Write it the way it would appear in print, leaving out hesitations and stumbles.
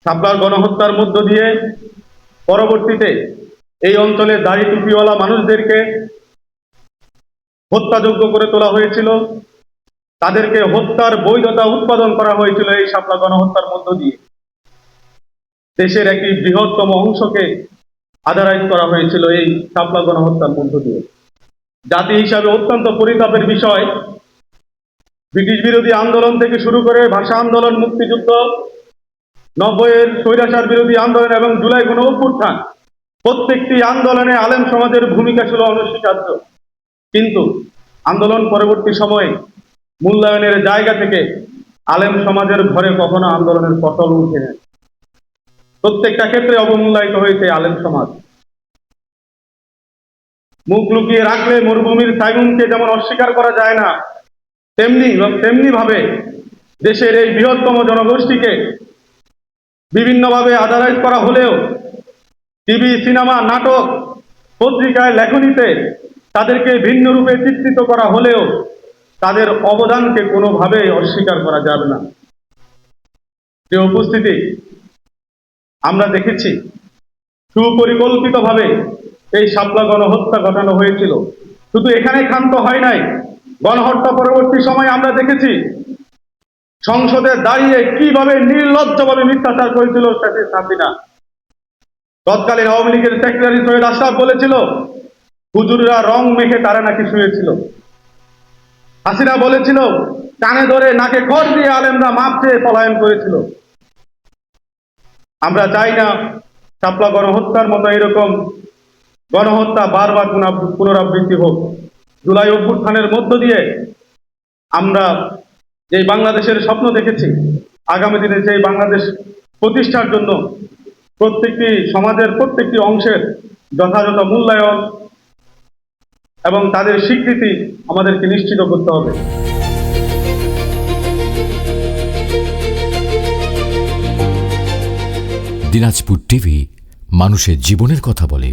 শাপলার গণহত্যার মধ্য দিয়ে পরবর্তীতে এই অঞ্চলে দাড়ি টুপিওয়ালা মানুষদেরকে হত্যাযোগ্য করে তোলা হয়েছিল, তাদেরকে হত্যার বৈধতা উৎপাদন করা হয়েছিল এই শাপলা গণহত্যার মধ্য দিয়ে। দেশের একটি বৃহত্তম অংশকে আধারাইজ করা হয়েছিল এই শাপলা গণহত্যার মধ্য দিয়ে। জাতি হিসাবে অত্যন্ত পরিতাপের বিষয়, ব্রিটিশ বিরোধী আন্দোলন থেকে শুরু করে ভাষা আন্দোলন, মুক্তিযুদ্ধ, 90-এর স্বৈরাচার বিরোধী আন্দোলন এবং জুলাই গণ অভ্যুত্থান, প্রত্যেকটি আন্দোলনে আলেম সমাজের ভূমিকা ছিল অনস্বীকার্য। কিন্তু আন্দোলন পরবর্তী সময়ে মূল্যায়নের জায়গা থেকে আলেম সমাজের ঘরে কখনো আন্দোলনের পটল উঠে নেয়। প্রত্যেকটা ক্ষেত্রে অবমূল্যায়িত হয়েছে আলেম সমাজ। মুখ লুকিয়ে রাখলে মরুভূমির সাইমুনকে যেমন অস্বীকার করা যায় না, তেমনি ভাবে দেশের এই বৃহত্তম জনগোষ্ঠীকে বিভিন্নভাবে আধারাইজ করা হলেও টিভি, সিনেমা, নাটক, পত্রিকায়, লেখনীতে তাদেরকে ভিন্ন রূপে চিত্রিত করা হলেও তাদের অবদানকে কোনোভাবেই অস্বীকার করা যাবে না। যে উপস্থিতি, আমরা দেখেছি সুপরিকল্পিতভাবে এই শাপলা গণহত্যা ঘটানো হয়েছিল। শুধু এখানে ক্ষান্ত হয় নাই, গণহত্যা পরবর্তী সময়ে আমরা দেখেছি সংসদে দাঁড়িয়ে কিভাবে নির্লজ্জভাবে মিথ্যাচার করেছিল শেখ হাসিনা। তৎকালীন আওয়ামী লীগের সেক্রেটারি সৈয়দ আশরাফ বলেছিল হুজুররা রং মেখে তারা নাকি শুয়েছিল। হাসিনা বলেছিল কানে ধরে নাকে খড় দিয়ে আলেমরা মাপ চেয়ে পলায়ন করেছিল। আমরা চাই না শাপলা গণহত্যার মতো এরকম গণহত্যা বারবার পুনরাবৃত্তি হোক। জুলাই অভ্যুত্থানের মধ্য দিয়ে আমরা যে বাংলাদেশের স্বপ্ন দেখেছি, আগামী দিনে সেই বাংলাদেশ প্রতিষ্ঠার জন্য প্রত্যেকটি সমাজের প্রত্যেকটি অংশের যথাযথ মূল্যায়ন এবং তাদের স্বীকৃতি আমাদেরকে নিশ্চিত করতে হবে। দিনাজপুর টিভি মানুষের জীবনের কথা বলে।